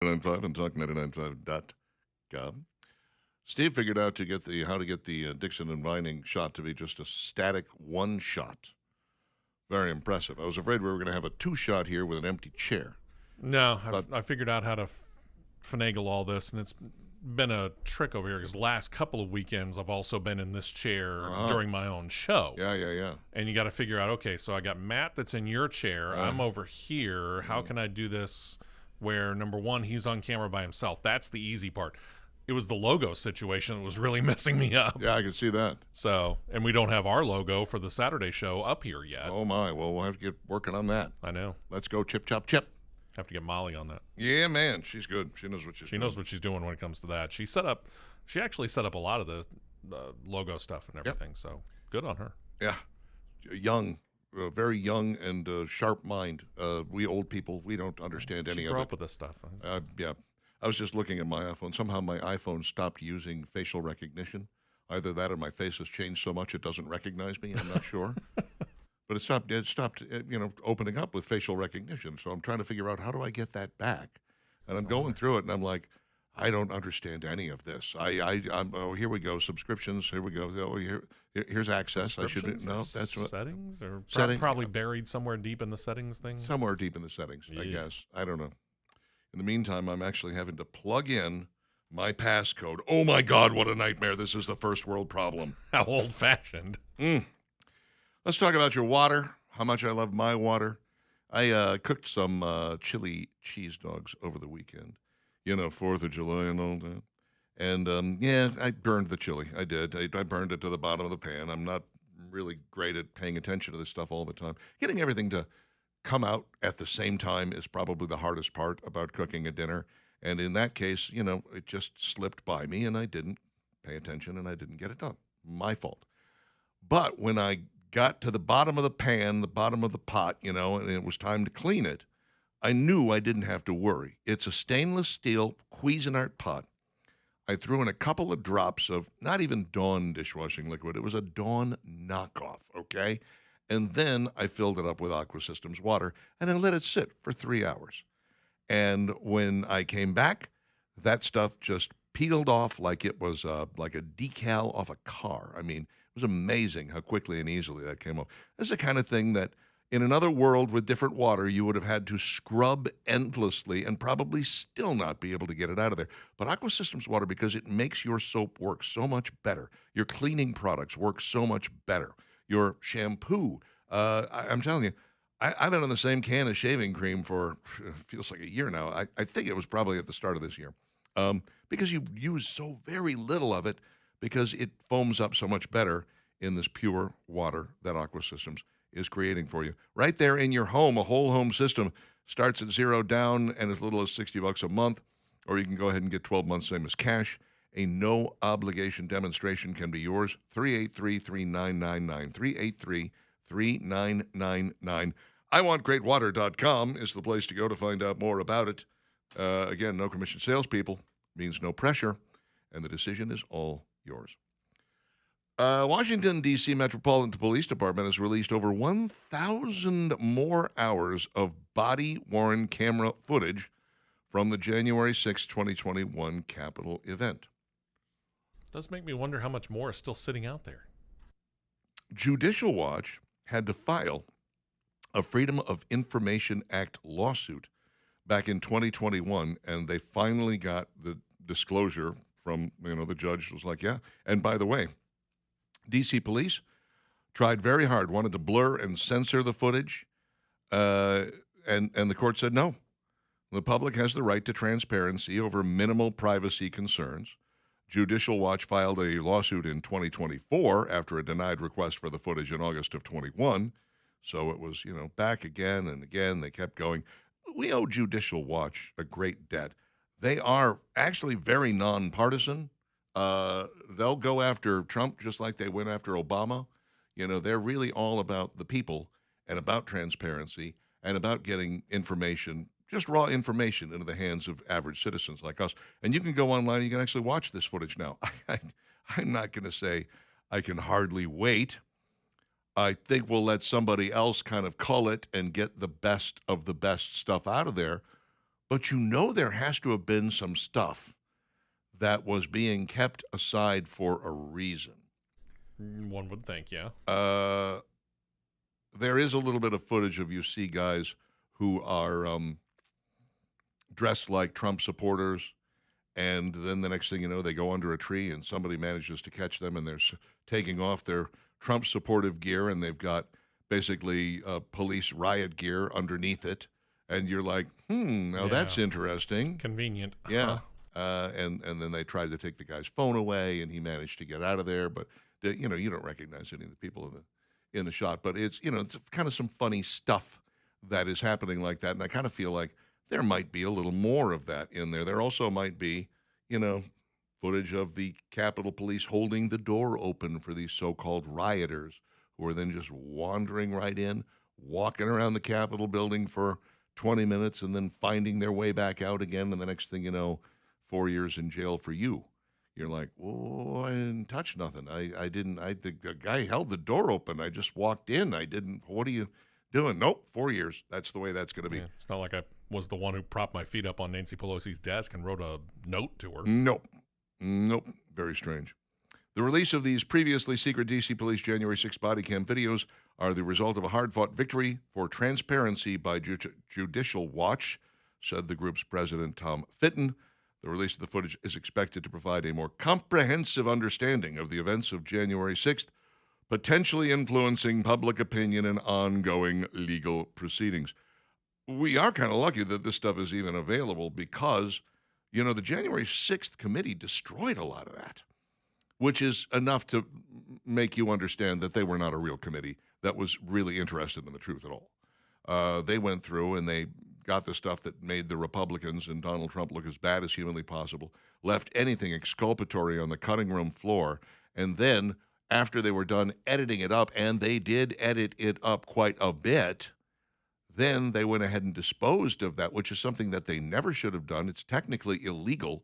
995 and talk995.com. Steve figured out how to get the Dixon and Vining shot to be just a static one shot. Very impressive. I was afraid we were going to have a two shot here with an empty chair. No, But- I figured out how to finagle all this, and it's been a trick over here because last couple of weekends I've also been in this chair during my own show. Yeah. And you got to figure out, okay, so I got Matt that's in your chair. I'm over here. How can I do this where, number one, he's on camera by himself? That's the easy part. It was the logo situation that was really messing me up. Yeah, I can see that. So, and we don't have our logo for the Saturday show up here yet. Oh, my. Well, we'll have to get working on that. I know. Let's go chip, chop, chip. Have to get Molly on that. Yeah, man. She's good. She knows what she's doing. She knows what she's doing when it comes to that. She actually set up a lot of the logo stuff and everything. So good on her. Yeah. Young, very young and sharp mind. We old people, we don't understand any She of grew it. up with this stuff. Yeah. I was just looking at my iPhone. Somehow my iPhone stopped using facial recognition. Either that or my face has changed so much it doesn't recognize me. I'm not sure. But it stopped, opening up with facial recognition. So I'm trying to figure out how do I get that back? And I'm going through it, and I'm like, I don't understand any of this. Here we go, subscriptions. Here we go. Oh, here's access. I should that's what settings or setting, probably buried somewhere deep in the settings thing. Somewhere deep in the settings, I guess. I don't know. In the meantime, I'm actually having to plug in my passcode. Oh my God, what a nightmare! This is the first world problem. How old-fashioned. Let's talk about your water, how much I love my water. I cooked some chili cheese dogs over the weekend, 4th of July and all that. And, I burned the chili. I did. I burned it to the bottom of the pan. I'm not really great at paying attention to this stuff all the time. Getting everything to come out at the same time is probably the hardest part about cooking a dinner. And in that case, it just slipped by me, and I didn't pay attention, and I didn't get it done. My fault. But when I got to the bottom of the pan, the bottom of the pot, and it was time to clean it, I knew I didn't have to worry. It's a stainless steel Cuisinart pot. I threw in a couple of drops of not even Dawn dishwashing liquid. It was a Dawn knockoff, okay? And then I filled it up with Aqua Systems water, and I let it sit for 3 hours. And when I came back, that stuff just peeled off like it was like a decal off a car. I mean, it was amazing how quickly and easily that came off. This is the kind of thing that in another world with different water, you would have had to scrub endlessly and probably still not be able to get it out of there. But Aqua Systems water, because it makes your soap work so much better, your cleaning products work so much better, your shampoo, I'm telling you, I've been on the same can of shaving cream for, feels like a year now. I think it was probably at the start of this year. Because you use so very little of it, because it foams up so much better in this pure water that Aqua Systems is creating for you. Right there in your home, a whole home system starts at $0 down and as little as $60 a month, or you can go ahead and get 12 months, same as cash. A no-obligation demonstration can be yours. 383-3999, 383-3999. IWantGreatWater.com is the place to go to find out more about it. Again, no commission salespeople means no pressure, and the decision is all yours. Washington, D.C. Metropolitan Police Department has released over 1,000 more hours of body-worn camera footage from the January 6, 2021 Capitol event. It does make me wonder how much more is still sitting out there. Judicial Watch had to file a Freedom of Information Act lawsuit back in 2021, and they finally got the disclosure from, the judge was like, yeah. And by the way, D.C. police tried very hard, wanted to blur and censor the footage, and the court said no. The public has the right to transparency over minimal privacy concerns. Judicial Watch filed a lawsuit in 2024 after a denied request for the footage in August of 21. So it was, back again and again. They kept going. We owe Judicial Watch a great debt. They are actually very nonpartisan. They'll go after Trump just like they went after Obama. They're really all about the people and about transparency and about getting information, just raw information, into the hands of average citizens like us. And you can go online, you can actually watch this footage now. I'm not going to say I can hardly wait. I think we'll let somebody else kind of cull it and get the best of the best stuff out of there. But there has to have been some stuff that was being kept aside for a reason. One would think, yeah. There is a little bit of footage of you see guys who are dressed like Trump supporters, and then the next thing you know, they go under a tree and somebody manages to catch them, and they're taking off their Trump supportive gear, and they've got basically police riot gear underneath it, and you're like, now that's interesting. Convenient. Yeah. And then they tried to take the guy's phone away, and he managed to get out of there, but you don't recognize any of the people in the shot, but it's it's kind of some funny stuff that is happening like that, and I kind of feel like there might be a little more of that in there. There also might be, footage of the Capitol Police holding the door open for these so-called rioters who are then just wandering right in, walking around the Capitol building for 20 minutes and then finding their way back out again, and the next thing you know, 4 years in jail for you. You're like, oh, I didn't touch nothing. The guy held the door open. I just walked in. What are you doing? Nope, 4 years. That's the way that's going to be. Yeah, it's not like I was the one who propped my feet up on Nancy Pelosi's desk and wrote a note to her. Nope. Very strange. The release of these previously secret D.C. Police January 6 body cam videos are the result of a hard-fought victory for transparency by Judicial Watch, said the group's president, Tom Fitton. The release of the footage is expected to provide a more comprehensive understanding of the events of January 6th, potentially influencing public opinion and ongoing legal proceedings. We are kind of lucky that this stuff is even available because, the January 6th committee destroyed a lot of that, which is enough to make you understand that they were not a real committee that was really interested in the truth at all. They went through and they got the stuff that made the Republicans and Donald Trump look as bad as humanly possible, left anything exculpatory on the cutting room floor, and then after they were done editing it up, and they did edit it up quite a bit, then they went ahead and disposed of that, which is something that they never should have done. It's technically illegal.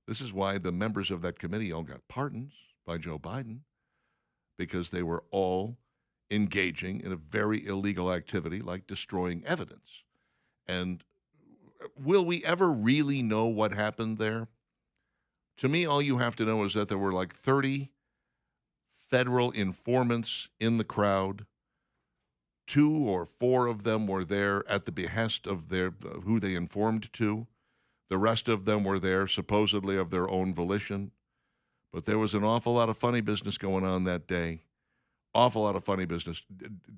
This is why the members of that committee all got pardons by Joe Biden, because they were all engaging in a very illegal activity like destroying evidence. And will we ever really know what happened there? To me, all you have to know is that there were like 30 federal informants in the crowd. 2 or 4 of them were there at the behest of who they informed to. The rest of them were there supposedly of their own volition. But there was an awful lot of funny business going on that day. Awful lot of funny business.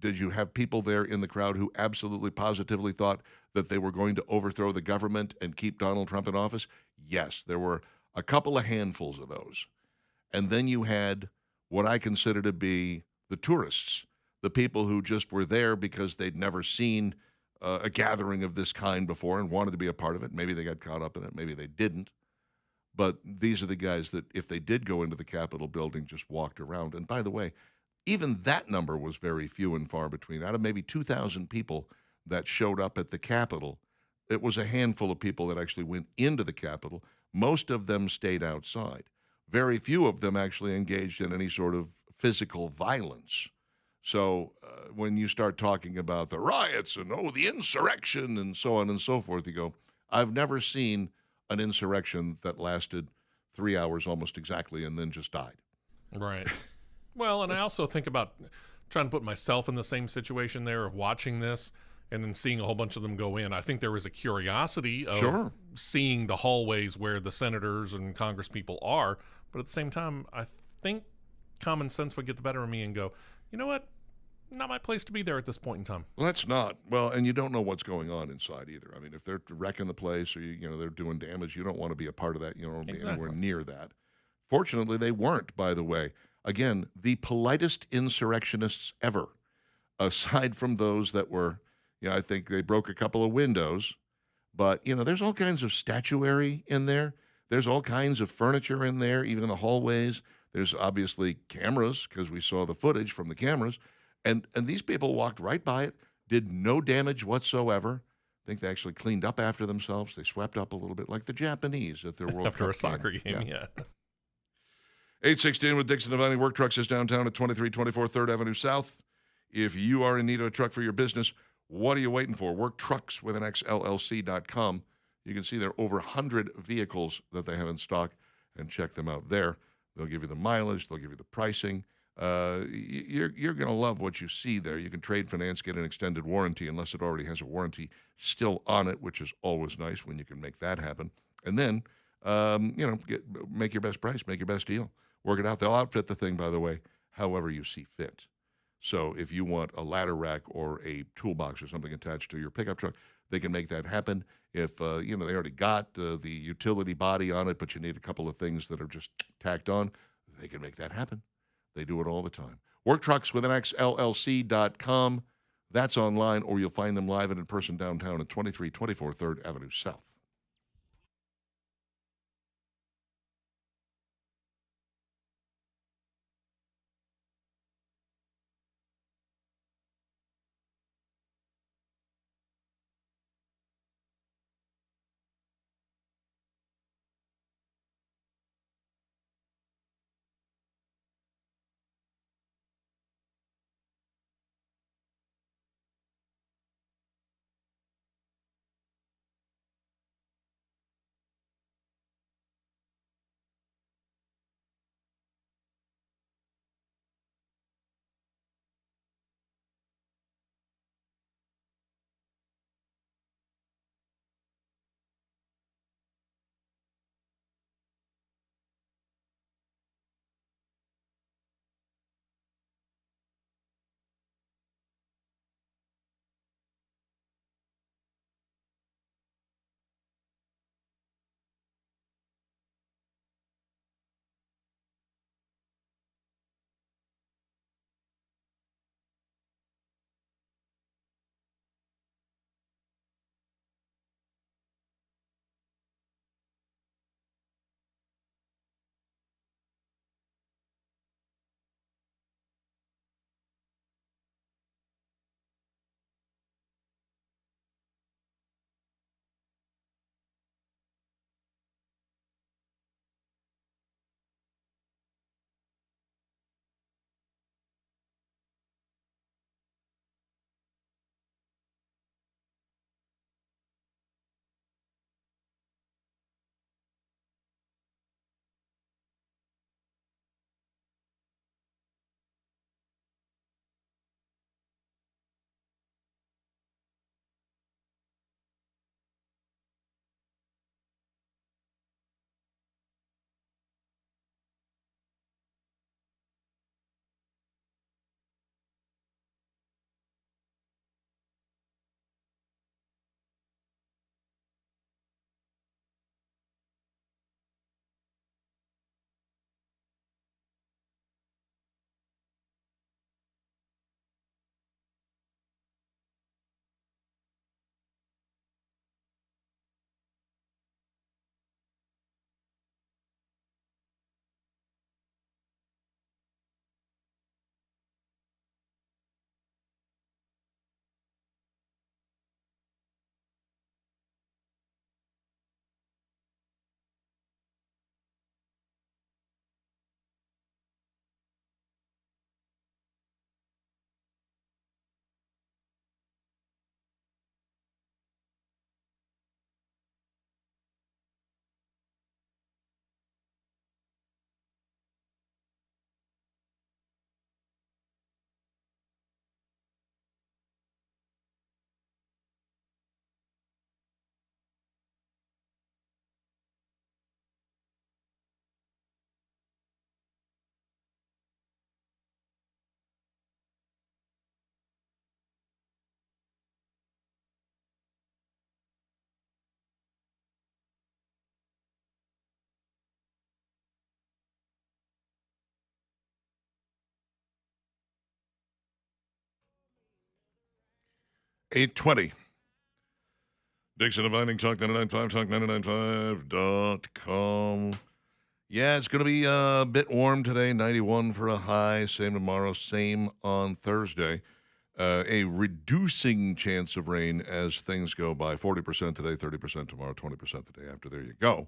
Did you have people there in the crowd who absolutely positively thought that they were going to overthrow the government and keep Donald Trump in office? Yes, there were a couple of handfuls of those. And then you had what I consider to be the tourists, the people who just were there because they'd never seen a gathering of this kind before and wanted to be a part of it. Maybe they got caught up in it. Maybe they didn't. But these are the guys that, if they did go into the Capitol building, just walked around. And by the way, even that number was very few and far between. Out of maybe 2,000 people that showed up at the Capitol, it was a handful of people that actually went into the Capitol. Most of them stayed outside. Very few of them actually engaged in any sort of physical violence. So when you start talking about the riots and, the insurrection and so on and so forth, you go, I've never seen an insurrection that lasted 3 hours almost exactly and then just died. Right. Well, and I also think about trying to put myself in the same situation there of watching this and then seeing a whole bunch of them go in. I think there was a curiosity of seeing the hallways where the senators and congresspeople are. But at the same time, I think common sense would get the better of me and go, you know what? Not my place to be there at this point in time. Well, that's not. Well, and you don't know what's going on inside either. I mean, if they're wrecking the place or, they're doing damage, you don't want to be a part of that. You don't want to be anywhere near that. Fortunately, they weren't, by the way. Again, the politest insurrectionists ever, aside from those that were, I think they broke a couple of windows. But, there's all kinds of statuary in there. There's all kinds of furniture in there, even in the hallways. There's obviously cameras because we saw the footage from the cameras. And these people walked right by it, did no damage whatsoever. I think they actually cleaned up after themselves. They swept up a little bit like the Japanese at their World After Cup a soccer game, yeah. 816 with Dixon Devaney. Work Trucks is downtown at 2324 3rd Avenue South. If you are in need of a truck for your business, what are you waiting for? Work Trucks with an XLLC.com. You can see there are over 100 vehicles that they have in stock and check them out there. They'll give you the mileage. They'll give you the pricing. You're going to love what you see there. You can trade finance, get an extended warranty unless it already has a warranty still on it, which is always nice when you can make that happen. And then, make your best price, make your best deal. Work it out. They'll outfit the thing, by the way, however you see fit. So if you want a ladder rack or a toolbox or something attached to your pickup truck, they can make that happen. If, they already got the utility body on it, but you need a couple of things that are just tacked on, they can make that happen. They do it all the time. WorkTrucksWithAnXLLC.com. That's online, or you'll find them live and in person downtown at 2324 3rd Avenue South. $8:20. Dixon and Vining, Talk 99.5, Talk995.com. Yeah, it's going to be a bit warm today, 91 for a high. Same tomorrow, same on Thursday. A reducing chance of rain as things go by. 40% today, 30% tomorrow, 20% the day after. There you go.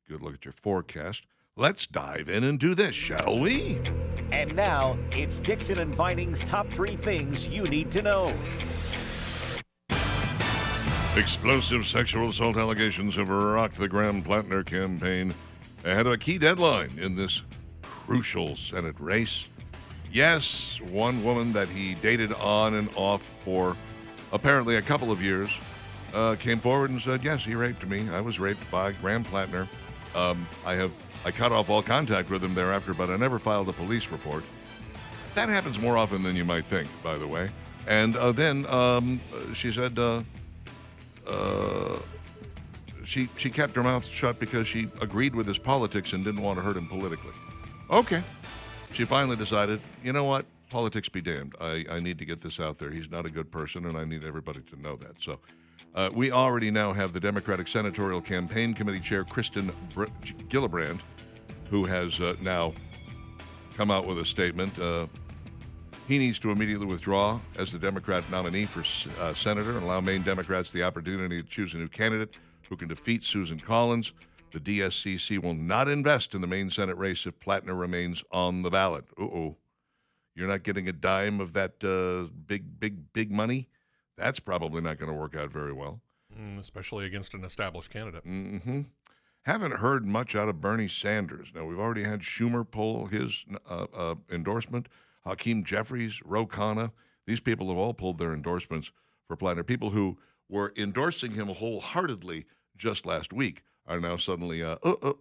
Good look at your forecast. Let's dive in and do this, shall we? And now, it's Dixon and Vining's top 3 things you need to know. Explosive sexual assault allegations have rocked the Graham Plattner campaign ahead of a key deadline in this crucial Senate race. Yes, one woman that he dated on and off for apparently a couple of years came forward and said, yes, he raped me. I was raped by Graham Plattner. I cut off all contact with him thereafter, but I never filed a police report. That happens more often than you might think, by the way. And then she said she kept her mouth shut because she agreed with his politics and didn't want to hurt him politically. Okay. She finally decided, you know what? Politics be damned. I need to get this out there. He's not a good person, and I need everybody to know that. So we already now have the Democratic Senatorial Campaign Committee Chair, Kristen Gillibrand, who has now come out with a statement. He needs to immediately withdraw as the Democrat nominee for senator and allow Maine Democrats the opportunity to choose a new candidate who can defeat Susan Collins. The DSCC will not invest in the Maine Senate race if Plattner remains on the ballot. Uh-oh. You're not getting a dime of that big money? That's probably not going to work out very well. Especially against an established candidate. Mm-hmm. Haven't heard much out of Bernie Sanders. Now, we've already had Schumer pull his endorsement. Hakeem Jeffries, Ro Khanna, these people have all pulled their endorsements for Plattner. People who were endorsing him wholeheartedly just last week are now suddenly,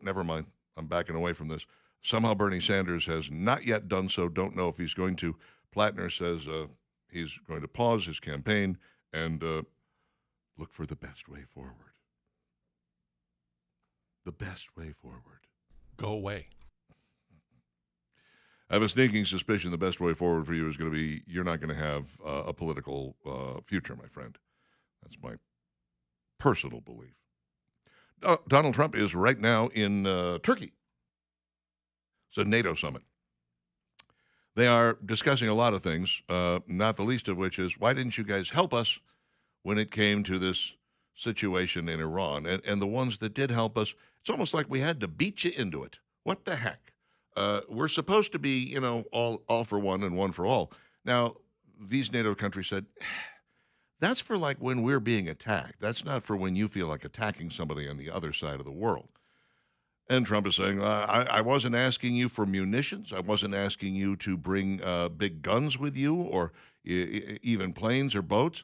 never mind, I'm backing away from this. Somehow Bernie Sanders has not yet done so. Don't know if he's going to. Plattner says he's going to pause his campaign and look for the best way forward. The best way forward. Go away. I have a sneaking suspicion the best way forward for you is going to be you're not going to have a political future, my friend. That's my personal belief. Donald Trump is right now in Turkey. It's a NATO summit. They are discussing a lot of things, not the least of which is, why didn't you guys help us when it came to this situation in Iran? And the ones that did help us, it's almost like we had to beat you into it. What the heck? We're supposed to be, all for one and one for all. Now, these NATO countries said, that's for like when we're being attacked. That's not for when you feel like attacking somebody on the other side of the world. And Trump is saying, I wasn't asking you for munitions. I wasn't asking you to bring big guns with you or even planes or boats.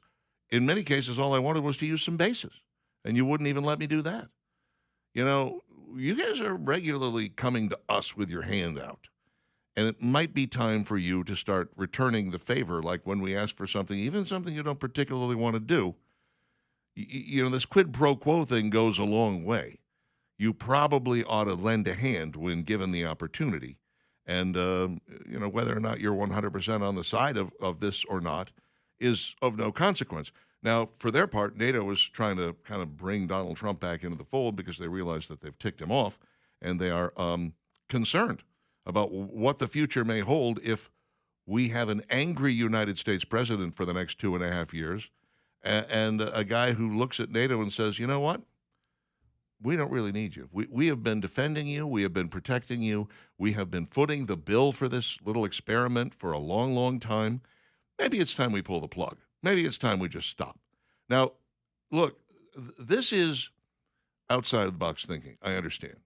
In many cases, all I wanted was to use some bases. And you wouldn't even let me do that. You guys are regularly coming to us with your hand out. And it might be time for you to start returning the favor, like when we ask for something, even something you don't particularly want to do. This quid pro quo thing goes a long way. You probably ought to lend a hand when given the opportunity. And, whether or not you're 100% on the side of this or not is of no consequence. Now, for their part, NATO is trying to kind of bring Donald Trump back into the fold because they realize that they've ticked him off, and they are concerned about what the future may hold if we have an angry United States president for the next 2.5 years and a guy who looks at NATO and says, you know what? We don't really need you. We have been defending you. We have been protecting you. We have been footing the bill for this little experiment for a long, long time. Maybe it's time we pull the plug. Maybe it's time we just stop. Now, look, this is outside of the box thinking. I understand.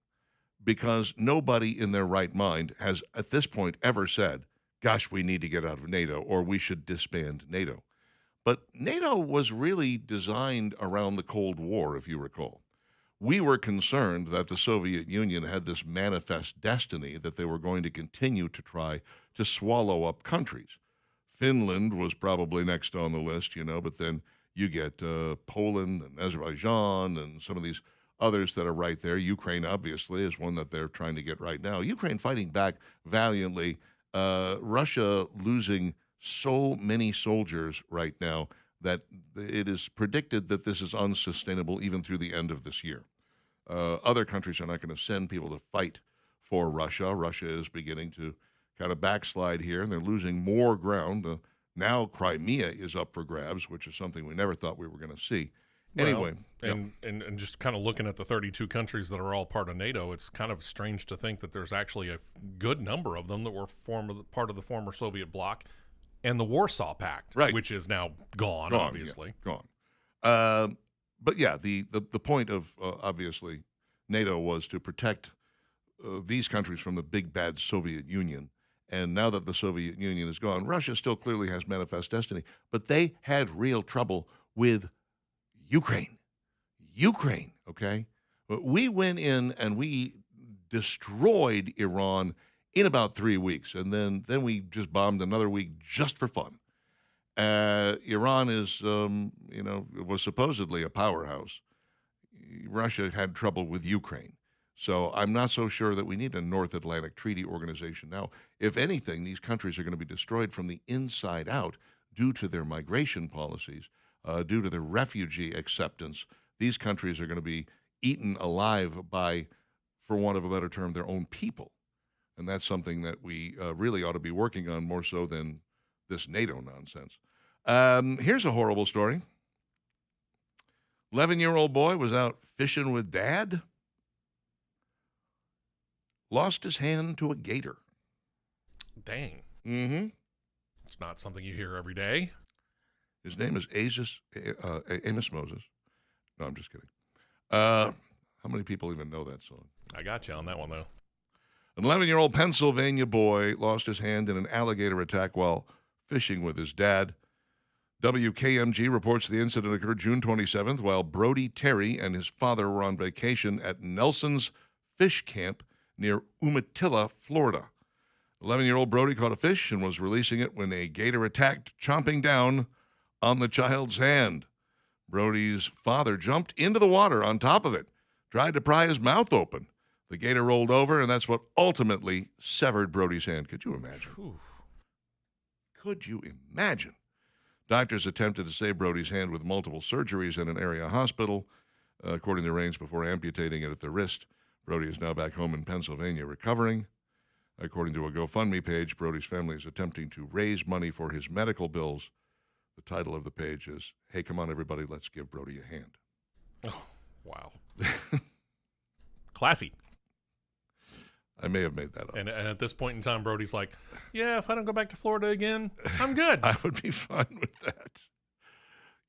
Because nobody in their right mind has, at this point, ever said, gosh, we need to get out of NATO or we should disband NATO. But NATO was really designed around the Cold War, if you recall. We were concerned that the Soviet Union had this manifest destiny that they were going to continue to try to swallow up countries. Finland was probably next on the list, but then you get Poland and Azerbaijan and some of these others that are right there. Ukraine, obviously, is one that they're trying to get right now. Ukraine fighting back valiantly. Russia losing so many soldiers right now that it is predicted that this is unsustainable even through the end of this year. Other countries are not going to send people to fight for Russia. Russia is beginning to kind of backslide here, and they're losing more ground. Now Crimea is up for grabs, which is something we never thought we were going to see. Anyway. And just kind of looking at the 32 countries that are all part of NATO, it's kind of strange to think that there's actually a good number of them that were part of the former Soviet bloc and the Warsaw Pact, right, which is now gone obviously. Yeah, gone. but yeah, the point of obviously NATO was to protect these countries from the big bad Soviet Union. And now that the Soviet Union is gone, Russia still clearly has manifest destiny. But they had real trouble with Ukraine. Ukraine, okay? But we went in and we destroyed Iran in about 3 weeks. And then we just bombed another week just for fun. Iran is, was supposedly a powerhouse. Russia had trouble with Ukraine. So I'm not so sure that we need a North Atlantic Treaty Organization now. If anything, these countries are going to be destroyed from the inside out due to their migration policies, due to their refugee acceptance. These countries are going to be eaten alive by, for want of a better term, their own people. And that's something that we really ought to be working on more so than this NATO nonsense. Here's a horrible story. 11-year-old boy was out fishing with dad. Lost his hand to a gator. Dang. Mm-hmm. It's not something you hear every day. His name is Amos Moses. No, I'm just kidding. How many people even know that song? I got you on that one, though. An 11-year-old Pennsylvania boy lost his hand in an alligator attack while fishing with his dad. WKMG reports the incident occurred June 27th while Brody Terry and his father were on vacation at Nelson's Fish Camp near Umatilla, Florida. 11-year-old Brody caught a fish and was releasing it when a gator attacked, chomping down on the child's hand. Brody's father jumped into the water on top of it, tried to pry his mouth open. The gator rolled over, and that's what ultimately severed Brody's hand. Could you imagine? Whew. Could you imagine? Doctors attempted to save Brody's hand with multiple surgeries in an area hospital, according to Raines, before amputating it at the wrist. Brody is now back home in Pennsylvania recovering. According to a GoFundMe page, Brody's family is attempting to raise money for his medical bills. The title of the page is, "Hey, come on, everybody, let's give Brody a hand." Oh, wow. Classy. I may have made that up. And at this point in time, Brody's like, yeah, if I don't go back to Florida again, I'm good. I would be fine with that.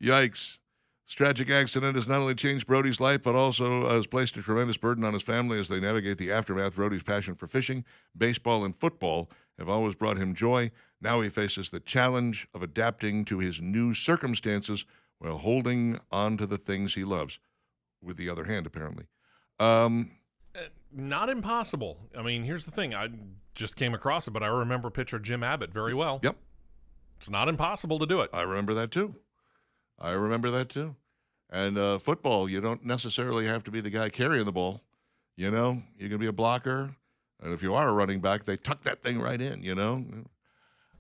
Yikes. This tragic accident has not only changed Brody's life, but also has placed a tremendous burden on his family as they navigate the aftermath. Brody's passion for fishing, baseball, and football have always brought him joy. Now he faces the challenge of adapting to his new circumstances while holding on to the things he loves, with the other hand, apparently. Not impossible. I mean, here's the thing. I just came across it, but I remember pitcher Jim Abbott very well. Yep. It's not impossible to do it. I remember that, too. And football, you don't necessarily have to be the guy carrying the ball. You know, you can be a blocker. And if you are a running back, they tuck that thing right in, you know.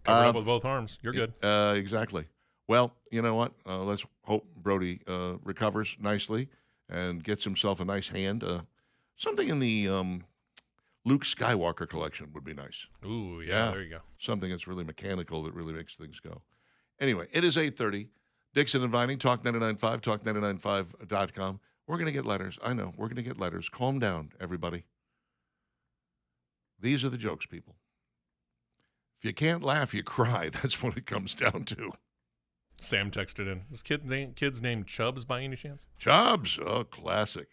Cover it up with both arms. You're good. Exactly. Well, you know what? Let's hope Brody recovers nicely and gets himself a nice hand. Something in the Luke Skywalker collection would be nice. Ooh, yeah, there you go. Something that's really mechanical that really makes things go. Anyway, it is 8:30. Dixon and Vining, Talk 99.5, talk995.com. We're going to get letters. I know. We're going to get letters. Calm down, everybody. These are the jokes, people. If you can't laugh, you cry. That's what it comes down to. Sam texted in. Is kid's name Chubbs by any chance? Chubbs. Oh, classic.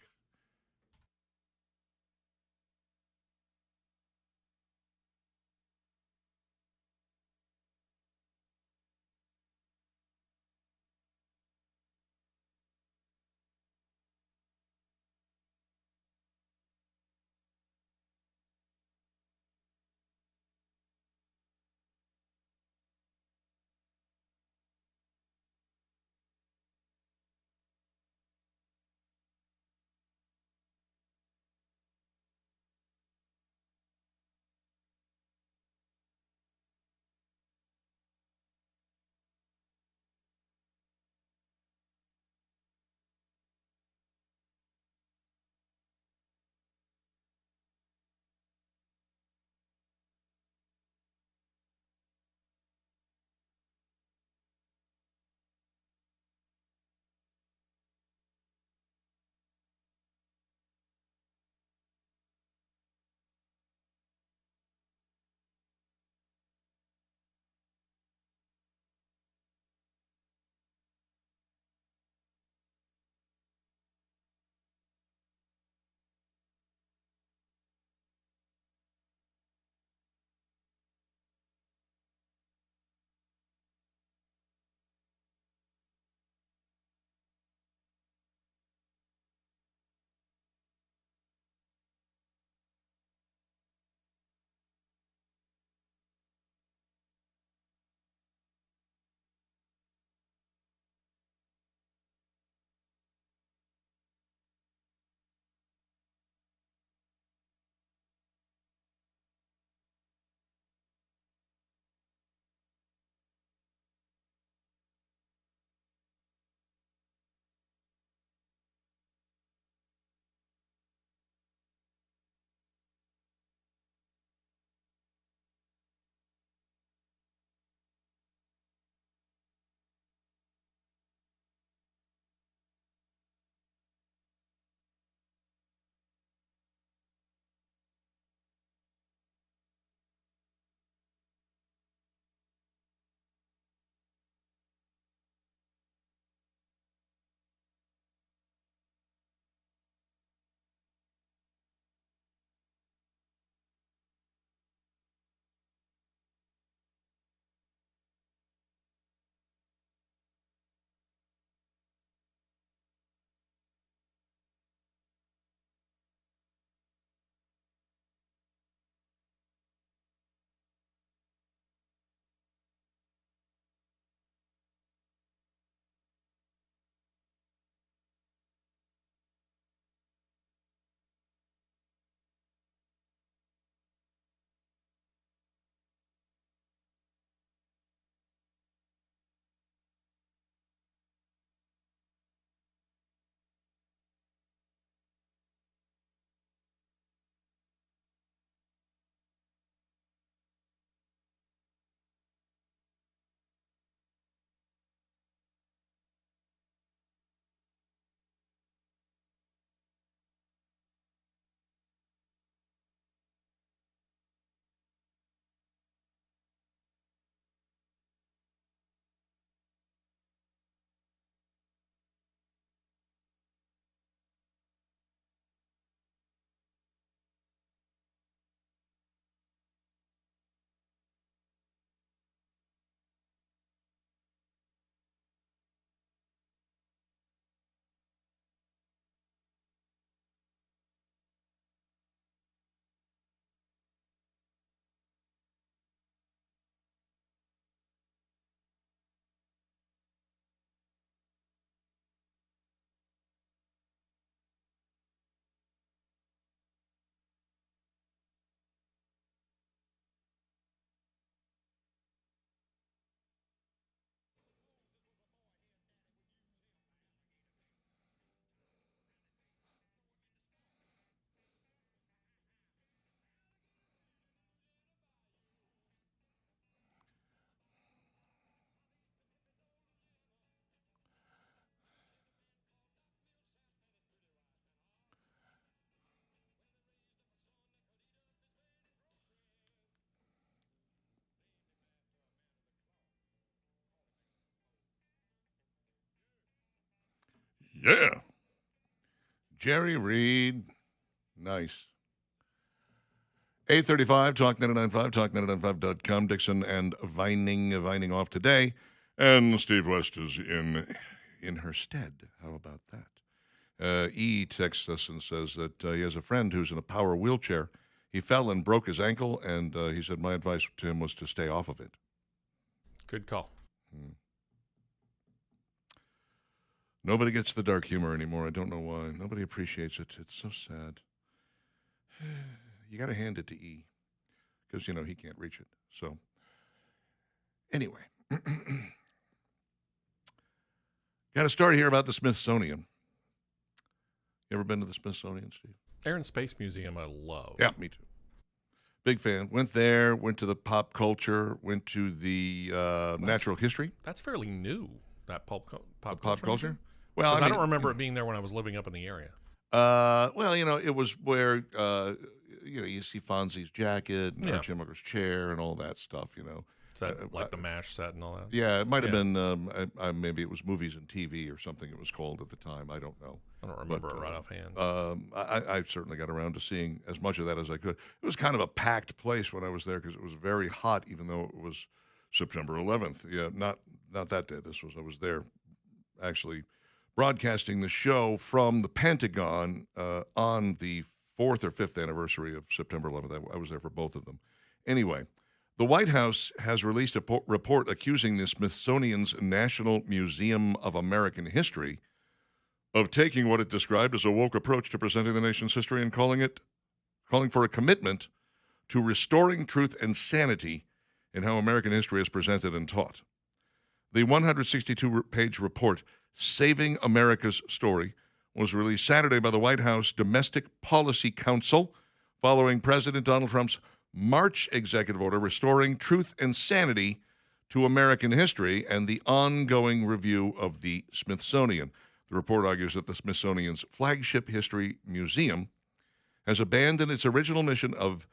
Yeah. Jerry Reed. Nice. 8:35, Talk 99.5, talk995.com. Dixon and Vining off today. And Steve West is in her stead. How about that? E texts us and says that he has a friend who's in a power wheelchair. He fell and broke his ankle, and he said my advice to him was to stay off of it. Good call. Nobody gets the dark humor anymore. I don't know why. Nobody appreciates it. It's so sad. You got to hand it to E because, he can't reach it. So, anyway, got to start here about the Smithsonian. You ever been to the Smithsonian, Steve? Air and Space Museum I love. Yeah, me too. Big fan. Went there, went to the pop culture, went to the natural history. That's fairly new, that pop culture. museum? Well, I don't remember it being there when I was living up in the area. Well, it was where, you see Fonzie's jacket and Archie Bunker's chair and all that stuff, Is that like the MASH set and all that? Yeah, it might have been, maybe it was Movies and TV or something it was called at the time. I don't know. I don't remember it right offhand. I certainly got around to seeing as much of that as I could. It was kind of a packed place when I was there because it was very hot, even though it was September 11th. Yeah, not that day. I was there actually broadcasting the show from the Pentagon on the 4th or 5th anniversary of September 11th. I was there for both of them. Anyway, the White House has released a report accusing the Smithsonian's National Museum of American History of taking what it described as a woke approach to presenting the nation's history and calling for a commitment to restoring truth and sanity in how American history is presented and taught. The 162-page report, Saving America's Story, was released Saturday by the White House Domestic Policy Council following President Donald Trump's March executive order restoring truth and sanity to American history and the ongoing review of the Smithsonian. The report argues that the Smithsonian's flagship history museum has abandoned its original mission of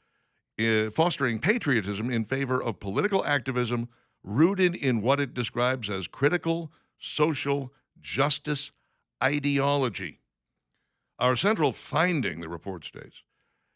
fostering patriotism in favor of political activism rooted in what it describes as critical social justice ideology. Our central finding, the report states,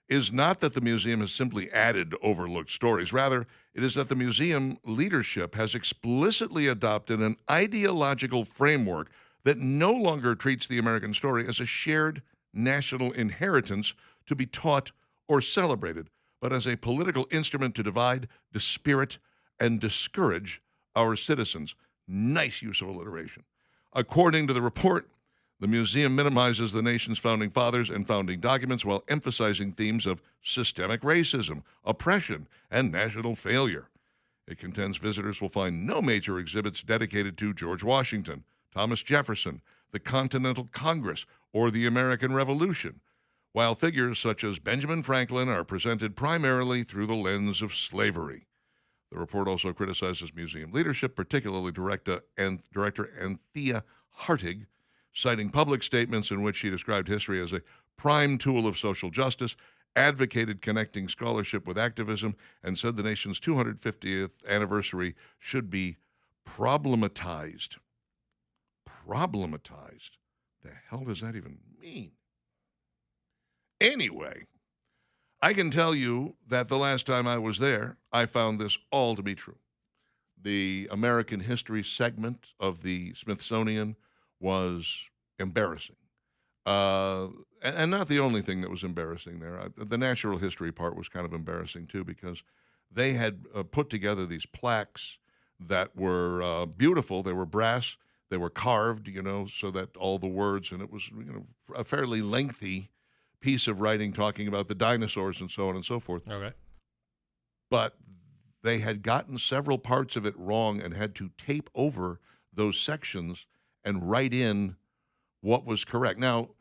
is not that the museum has simply added overlooked stories. Rather, it is that the museum leadership has explicitly adopted an ideological framework that no longer treats the American story as a shared national inheritance to be taught or celebrated, but as a political instrument to divide, dispirit, and discourage our citizens. Nice use of alliteration. According to the report, the museum minimizes the nation's founding fathers and founding documents while emphasizing themes of systemic racism, oppression, and national failure. It contends visitors will find no major exhibits dedicated to George Washington, Thomas Jefferson, the Continental Congress, or the American Revolution, while figures such as Benjamin Franklin are presented primarily through the lens of slavery. The report also criticizes museum leadership, particularly Director Anthea Hartig, citing public statements in which she described history as a prime tool of social justice, advocated connecting scholarship with activism, and said the nation's 250th anniversary should be problematized. Problematized? The hell does that even mean? Anyway, I can tell you that the last time I was there, I found this all to be true. The American history segment of the Smithsonian was embarrassing. And not the only thing that was embarrassing there. The natural history part was kind of embarrassing, too, because they had put together these plaques that were beautiful. They were brass. They were carved, so that all the words, and it was, a fairly lengthy piece of writing talking about the dinosaurs and so on and so forth. Okay. But they had gotten several parts of it wrong and had to tape over those sections and write in what was correct. Now,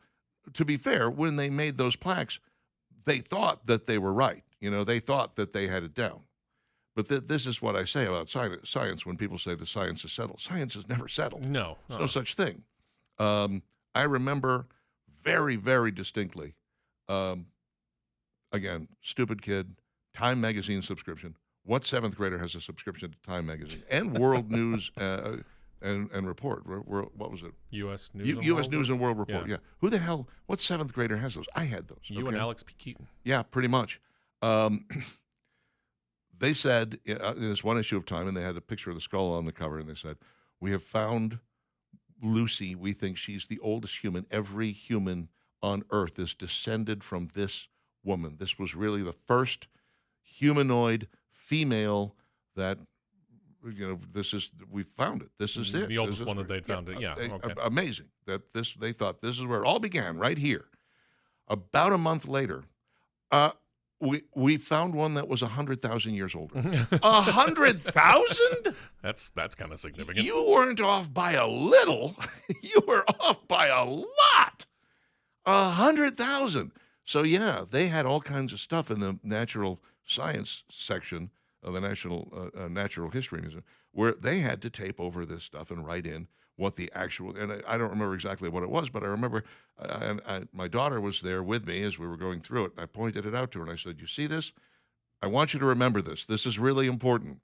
to be fair, when they made those plaques, they thought that they were right. They thought that they had it down. But this is what I say about science when people say the science is settled. Science is never settled. No. There's no such thing. I remember very, very distinctly, again, stupid kid, Time Magazine subscription. What seventh grader has a subscription to Time Magazine? And World News, and Report. What was it? U.S. News and U.S. World News and World Report. Yeah. Yeah. Who the hell? What seventh grader has those? I had those. You and Alex P. Keaton. Yeah, pretty much. They said in this one issue of Time, and they had a picture of the skull on the cover, and they said, "We have found Lucy. We think she's the oldest human. Every human on Earth is descended from this woman. This was really the first humanoid female that." We found it. This is it. The oldest one that they'd found it. Yeah. Okay. Amazing that they thought this is where it all began, right here. About a month later, we found one that was 100,000 years older. 100,000? That's kind of significant. You weren't off by a little. You were off by a lot. 100,000. So yeah, they had all kinds of stuff in the natural science section of the National Natural History Museum, where they had to tape over this stuff and write in what the actual, and I don't remember exactly what it was, but I remember my daughter was there with me as we were going through it, and I pointed it out to her, and I said, "You see this? I want you to remember this. This is really important."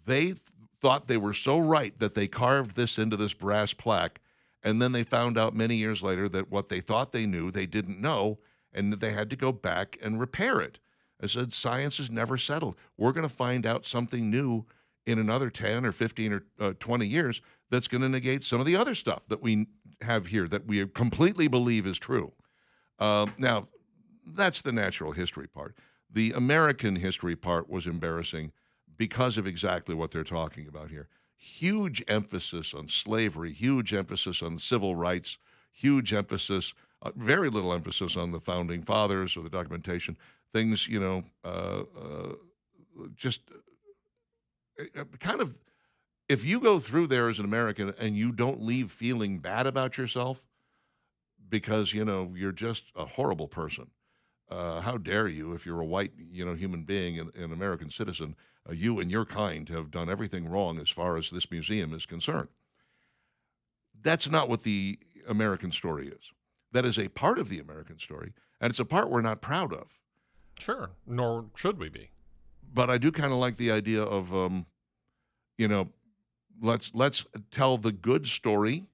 They thought they were so right that they carved this into this brass plaque, and then they found out many years later that what they thought they knew, they didn't know, and that they had to go back and repair it. I said, science is never settled. We're going to find out something new in another 10 or 15 or 20 years that's going to negate some of the other stuff that we have here that we completely believe is true. Now, that's the natural history part. The American history part was embarrassing because of exactly what they're talking about here. Huge emphasis on slavery, huge emphasis on civil rights, huge emphasis, very little emphasis on the founding fathers or the documentation. Things, just kind of, if you go through there as an American and you don't leave feeling bad about yourself because, you're just a horrible person, how dare you, if you're a white, human being and an American citizen, you and your kind have done everything wrong as far as this museum is concerned. That's not what the American story is. That is a part of the American story, and it's a part we're not proud of. Sure, nor should we be. But I do kind of like the idea of, let's tell the good story.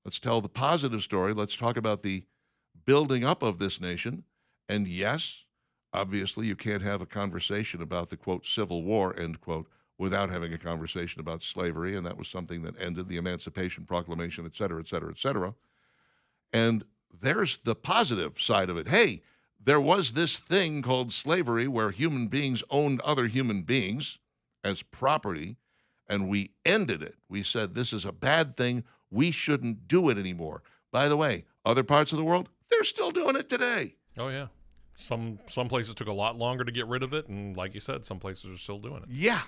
Let's tell the positive story. Let's talk about the building up of this nation. And yes, obviously, you can't have a conversation about the, quote, Civil War, end quote, without having a conversation about slavery. And that was something that ended the Emancipation Proclamation, et cetera, et cetera, et cetera. And there's the positive side of it. Hey, there was this thing called slavery where human beings owned other human beings as property, and we ended it. We said, this is a bad thing. We shouldn't do it anymore. By the way, other parts of the world, they're still doing it today. Oh, yeah. Some places took a lot longer to get rid of it, and like you said, some places are still doing it. Yeah.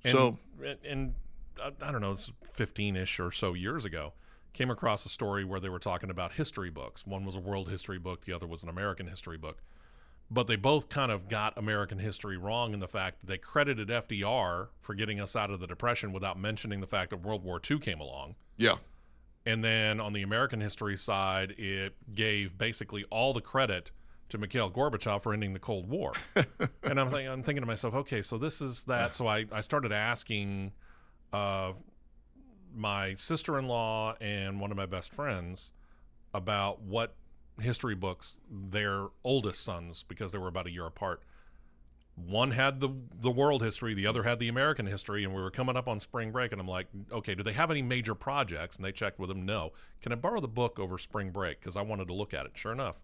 And I don't know, it's 15-ish or so years ago, came across a story where they were talking about history books. One was a world history book, the other was an American history book. But they both kind of got American history wrong in the fact that they credited FDR for getting us out of the Depression without mentioning the fact that World War II came along. Yeah. And then on the American history side, it gave basically all the credit to Mikhail Gorbachev for ending the Cold War. And I'm thinking to myself, okay, so this is that. So I started asking my sister-in-law and one of my best friends about what history books their oldest sons, because they were about a year apart. One had the world history, the other had the American history, and we were coming up on spring break, and I'm like, okay, do they have any major projects? And they checked with them, no. Can I borrow the book over spring break? Because I wanted to look at it. Sure enough,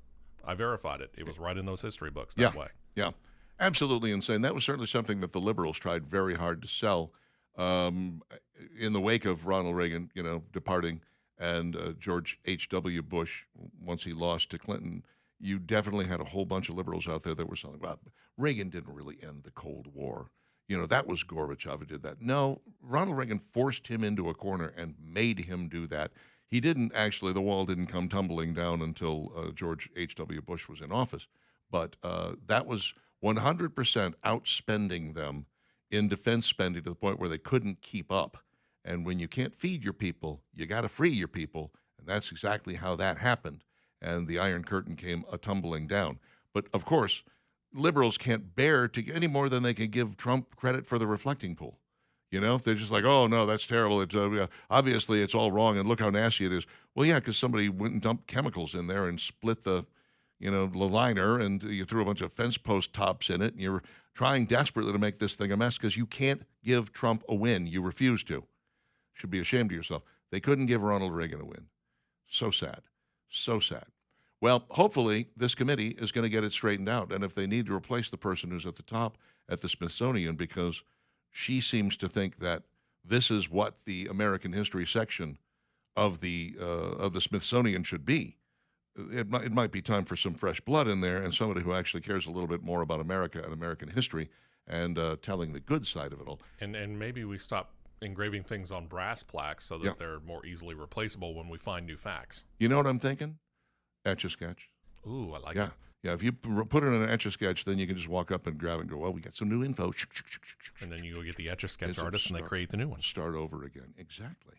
I verified it. It was right in those history books that way. Yeah, absolutely insane. That was certainly something that the liberals tried very hard to sell in the wake of Ronald Reagan, departing, and George H.W. Bush, once he lost to Clinton. You definitely had a whole bunch of liberals out there that were saying, well, Reagan didn't really end the Cold War. That was Gorbachev who did that. No, Ronald Reagan forced him into a corner and made him do that. He didn't actually, the wall didn't come tumbling down until George H.W. Bush was in office. But that was 100% outspending them in defense spending to the point where they couldn't keep up. And when you can't feed your people, you got to free your people. And that's exactly how that happened. And the Iron Curtain came tumbling down. But, of course, liberals can't bear to any more than they can give Trump credit for the reflecting pool. You know, they're just like, oh no, that's terrible. Obviously it's all wrong, and look how nasty it is. Well, yeah, because somebody went and dumped chemicals in there and split the liner, and you threw a bunch of fence post tops in it, and you're trying desperately to make this thing a mess because you can't give Trump a win. You refuse to. Should be ashamed of yourself. They couldn't give Ronald Reagan a win. So sad. So sad. Well, hopefully this committee is going to get it straightened out. And if they need to replace the person who's at the top at the Smithsonian, because she seems to think that this is what the American history section of the Smithsonian should be. It might be time for some fresh blood in there and somebody who actually cares a little bit more about America and American history and telling the good side of it all. And maybe we stop engraving things on brass plaques so that they're more easily replaceable when we find new facts. You know what I'm thinking? Etch-a-sketch. Ooh, I like it. Yeah, if you put it in an Etch-a-Sketch, then you can just walk up and grab it and go, well, we got some new info. And then you go get the Etch-a-Sketch artist and they create the new one. Start over again. Exactly.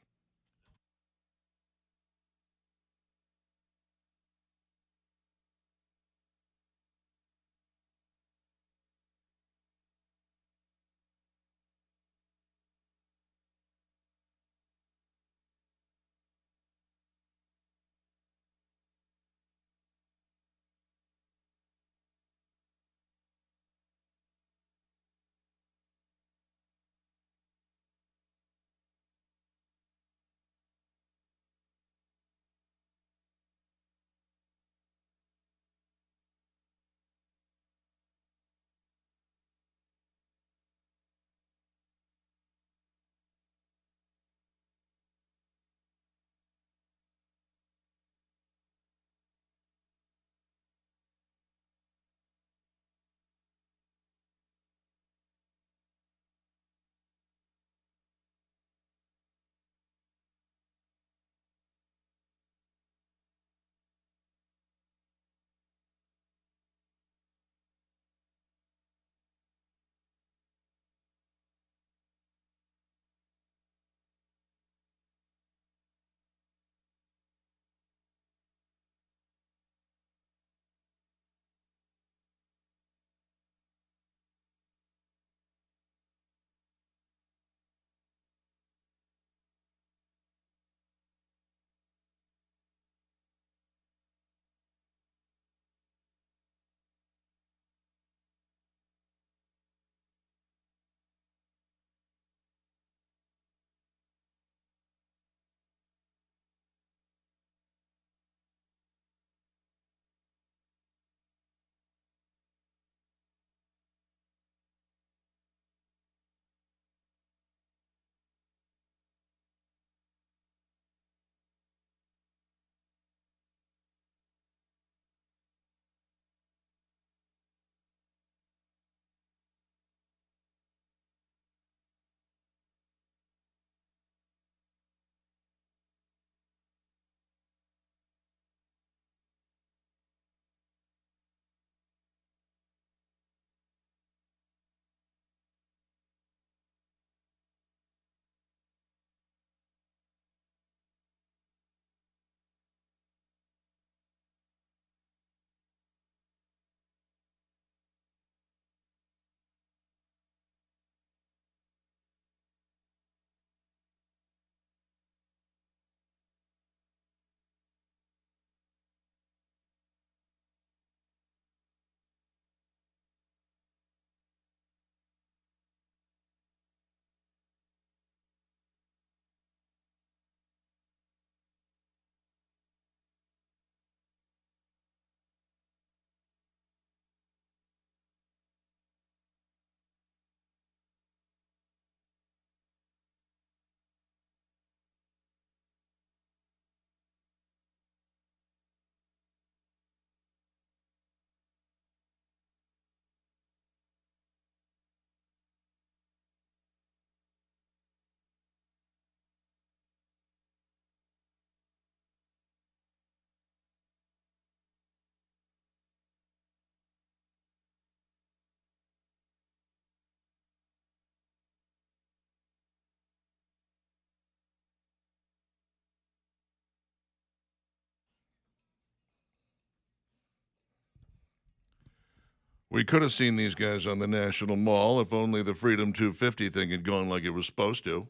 We could have seen these guys on the National Mall if only the Freedom 250 thing had gone like it was supposed to.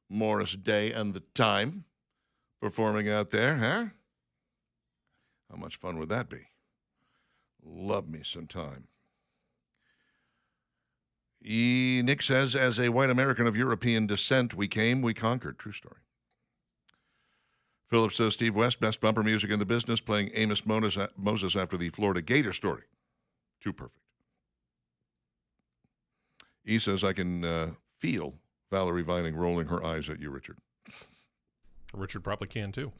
Morris Day and the Time performing out there, huh? How much fun would that be? Love me some Time. Nick says, as a white American of European descent, we came, we conquered. True story. Philip says, Steve West, best bumper music in the business, playing Amos Moses after the Florida Gator story. Too perfect. E says, I can feel Valerie Vining rolling her eyes at you, Richard. Richard probably can, too.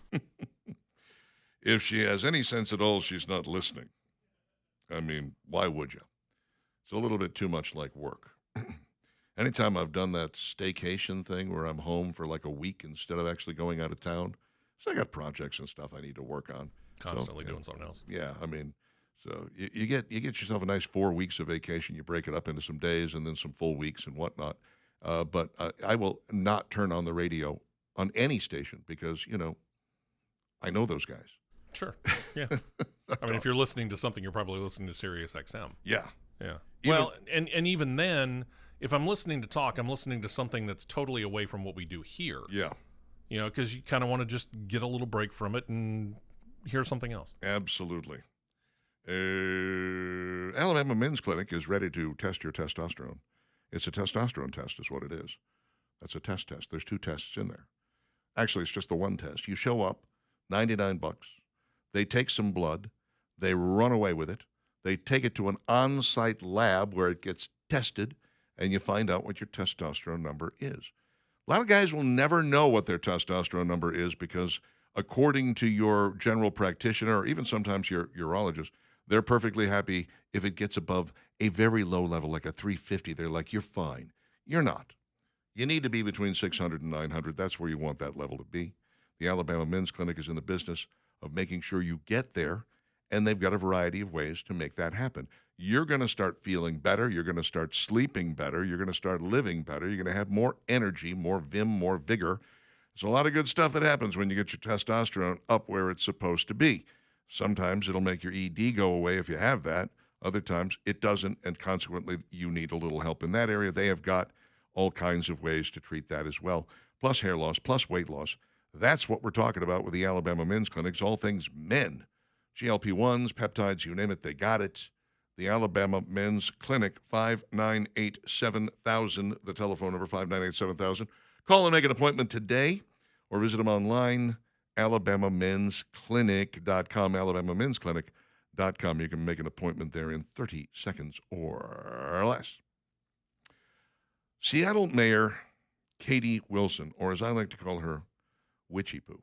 If she has any sense at all, she's not listening. I mean, why would you? It's a little bit too much like work. Anytime I've done that staycation thing where I'm home for like a week instead of actually going out of town, so I got projects and stuff I need to work on. Constantly doing something else. Yeah, I mean, so you get yourself a nice 4 weeks of vacation. You break it up into some days and then some full weeks and whatnot. But I will not turn on the radio on any station because, I know those guys. Sure. Yeah. I mean, if you're listening to something, you're probably listening to Sirius XM. Yeah. Yeah. Well, and even then, if I'm listening to talk, I'm listening to something that's totally away from what we do here. Yeah. Because you kind of want to just get a little break from it and hear something else. Absolutely. Alabama Men's Clinic is ready to test your testosterone. It's a testosterone test is what it is. That's a test. There's 2 tests in there. Actually, it's just the one test. You show up, $99. They take some blood. They run away with it. They take it to an on-site lab where it gets tested, and you find out what your testosterone number is. A lot of guys will never know what their testosterone number is because, according to your general practitioner or even sometimes your urologist, they're perfectly happy if it gets above a very low level, like a 350. They're like, you're fine. You're not. You need to be between 600 and 900. That's where you want that level to be. The Alabama Men's Clinic is in the business of making sure you get there, and they've got a variety of ways to make that happen. You're going to start feeling better. You're going to start sleeping better. You're going to start living better. You're going to have more energy, more vim, more vigor. There's a lot of good stuff that happens when you get your testosterone up where it's supposed to be. Sometimes it'll make your ED go away if you have that. Other times it doesn't, and consequently you need a little help in that area. They have got all kinds of ways to treat that as well, plus hair loss, plus weight loss. That's what we're talking about with the Alabama Men's Clinics, all things men. GLP-1s, peptides, you name it, they got it. The Alabama Men's Clinic, 598-7000, the telephone number, 598-7000. Call and make an appointment today or visit them online, alabamamensclinic.com, alabamamensclinic.com. You can make an appointment there in 30 seconds or less. Seattle Mayor Katie Wilson, or as I like to call her, Witchy Poo.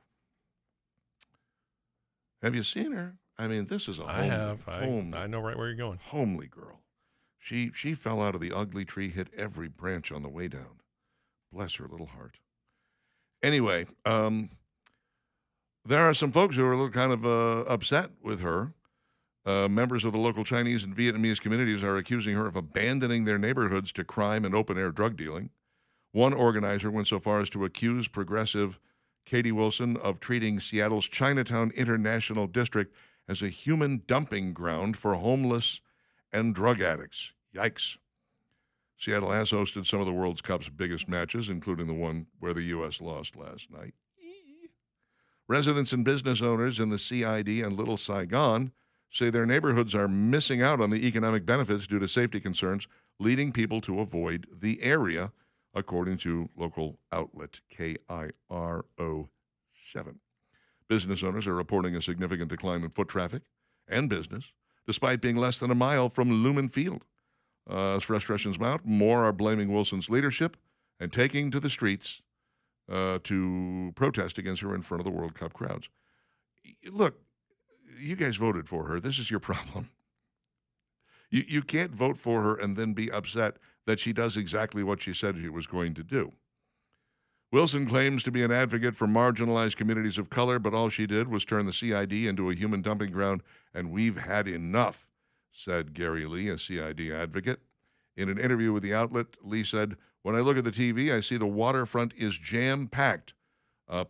Have you seen her? I mean, this is a I have. I know right where you're going. Homely girl. She fell out of the ugly tree, hit every branch on the way down. Bless her little heart. Anyway, there are some folks who are a little kind of upset with her. Members of the local Chinese and Vietnamese communities are accusing her of abandoning their neighborhoods to crime and open-air drug dealing. One organizer went so far as to accuse progressive Katie Wilson of treating Seattle's Chinatown International District as a human dumping ground for homeless and drug addicts. Yikes. Seattle has hosted some of the World Cup's biggest matches, including the one where the U.S. lost last night. Residents and business owners in the CID and Little Saigon say their neighborhoods are missing out on the economic benefits due to safety concerns, leading people to avoid the area, according to local outlet KIRO7. Business owners are reporting a significant decline in foot traffic and business, despite being less than a mile from Lumen Field. As frustrations mount, more are blaming Wilson's leadership and taking to the streets to protest against her in front of the World Cup crowds. Look, you guys voted for her. This is your problem. You can't vote for her and then be upset that she does exactly what she said she was going to do. Wilson claims to be an advocate for marginalized communities of color, but all she did was turn the CID into a human dumping ground, and we've had enough, said Gary Lee, a CID advocate. In an interview with the outlet, Lee said, "When I look at the TV, I see the waterfront is jam-packed.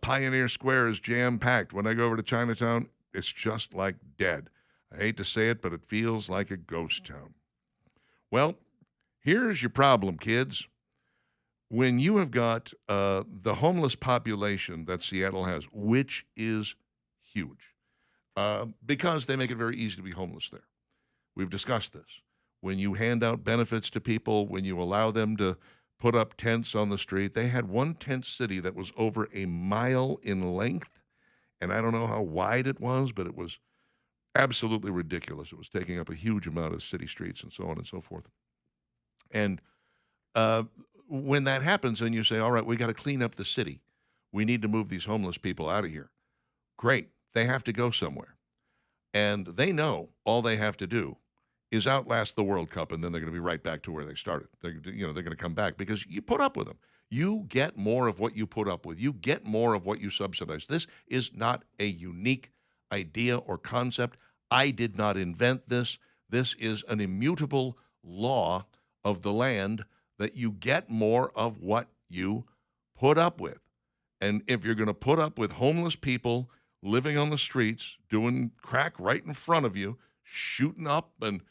Pioneer Square is jam-packed. When I go over to Chinatown, it's just like dead. I hate to say it, but it feels like a ghost town. Well, here's your problem, kids. When you have got the homeless population that Seattle has, which is huge, because they make it very easy to be homeless there. We've discussed this. When you hand out benefits to people, when you allow them to put up tents on the street, they had one tent city that was over a mile in length, and I don't know how wide it was, but it was absolutely ridiculous. It was taking up a huge amount of city streets and so on and so forth. And when that happens and you say, all right, we got to clean up the city. We need to move these homeless people out of here. Great. They have to go somewhere. And they know all they have to do is outlast the World Cup, and then they're going to be right back to where they started. They're going to come back because you put up with them. You get more of what you put up with. You get more of what you subsidize. This is not a unique idea or concept. I did not invent this. This is an immutable law of the land that you get more of what you put up with. And if you're going to put up with homeless people living on the streets, doing crack right in front of you, shooting up and,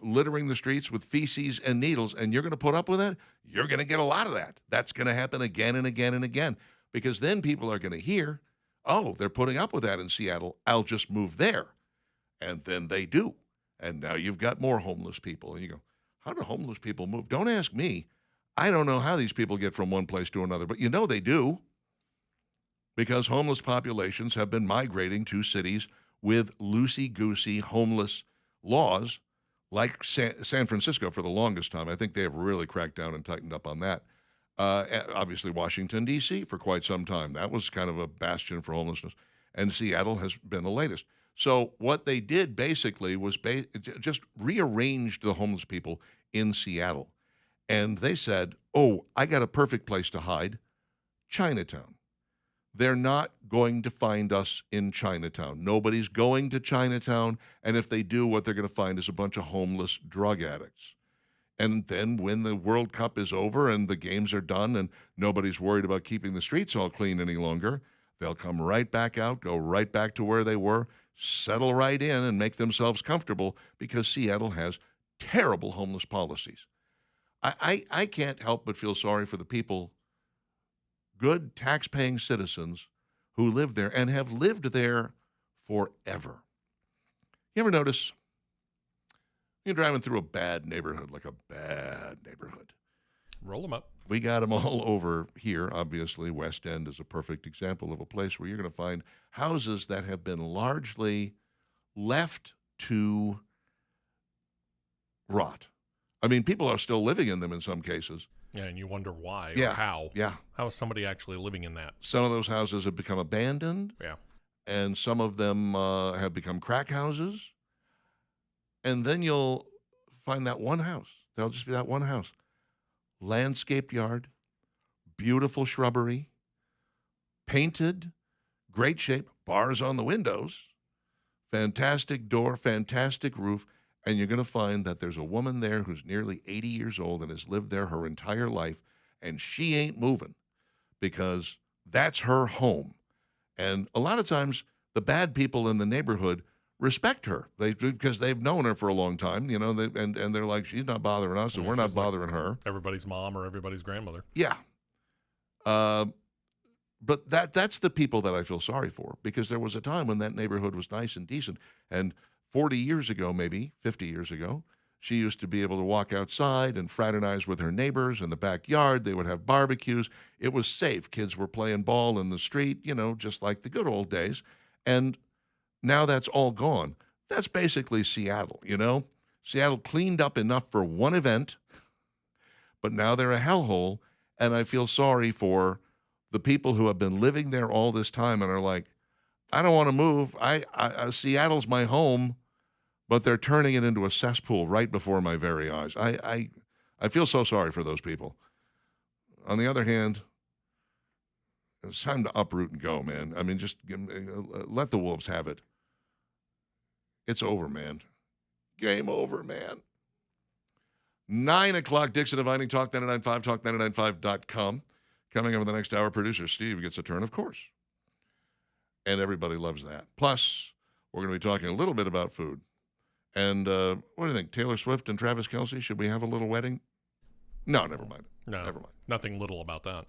littering the streets with feces and needles, and you're going to put up with that, you're going to get a lot of that. That's going to happen again and again and again, because then people are going to hear, oh, they're putting up with that in Seattle, I'll just move there. And then they do. And now you've got more homeless people. And you go, how do homeless people move? Don't ask me. I don't know how these people get from one place to another, but they do, because homeless populations have been migrating to cities with loosey-goosey homeless laws, like San Francisco for the longest time. I think they have really cracked down and tightened up on that. Obviously, Washington, D.C. for quite some time. That was kind of a bastion for homelessness. And Seattle has been the latest. So what they did basically was just rearranged the homeless people in Seattle. And they said, oh, I got a perfect place to hide, Chinatown. They're not going to find us in Chinatown. Nobody's going to Chinatown. And if they do, what they're going to find is a bunch of homeless drug addicts. And then when the World Cup is over and the games are done and nobody's worried about keeping the streets all clean any longer, they'll come right back out, go right back to where they were, settle right in and make themselves comfortable, because Seattle has terrible homeless policies. I can't help but feel sorry for the people, good tax-paying citizens who live there and have lived there forever. You ever notice you're driving through a bad neighborhood, like a bad neighborhood? Roll them up. We got them all over here. Obviously, West End is a perfect example of a place where you're going to find houses that have been largely left to rot. I mean, people are still living in them in some cases. Yeah, and you wonder why Yeah. or how. Yeah. How is somebody actually living in that? Some of those houses have become abandoned. Yeah. And some of them have become crack houses. And then you'll find that one house. There'll just be that one house. Landscaped yard, beautiful shrubbery, painted, great shape, bars on the windows, fantastic door, fantastic roof, and you're going to find that there's a woman there who's nearly 80 years old and has lived there her entire life, and she ain't moving because that's her home. And a lot of times, the bad people in the neighborhood respect her because they've known her for a long time, and they're like, she's not bothering us, and Yeah, we're not she's like bothering her. Everybody's mom or everybody's grandmother. Yeah. But that's the people that I feel sorry for, because there was a time when that neighborhood was nice and decent. And 40 years ago, maybe 50 years ago, she used to be able to walk outside and fraternize with her neighbors in the backyard. They would have barbecues. It was safe. Kids were playing ball in the street, just like the good old days. And now that's all gone. That's basically Seattle, Seattle cleaned up enough for one event, but now they're a hellhole. And I feel sorry for the people who have been living there all this time and are like, I don't want to move. Seattle's my home, but they're turning it into a cesspool right before my very eyes. I feel so sorry for those people. On the other hand, it's time to uproot and go, man. I mean, just let the Wolves have it. It's over, man. Game over, man. 9 o'clock, Dixon Dividing, Talk 99.5, talk995.com. Coming up in the next hour, producer Steve gets a turn, of course. And everybody loves that. Plus, We're going to be talking a little bit about food. And what do you think? Taylor Swift and Travis Kelce, should we have a little wedding? No, never mind. No, Never mind. nothing little about that.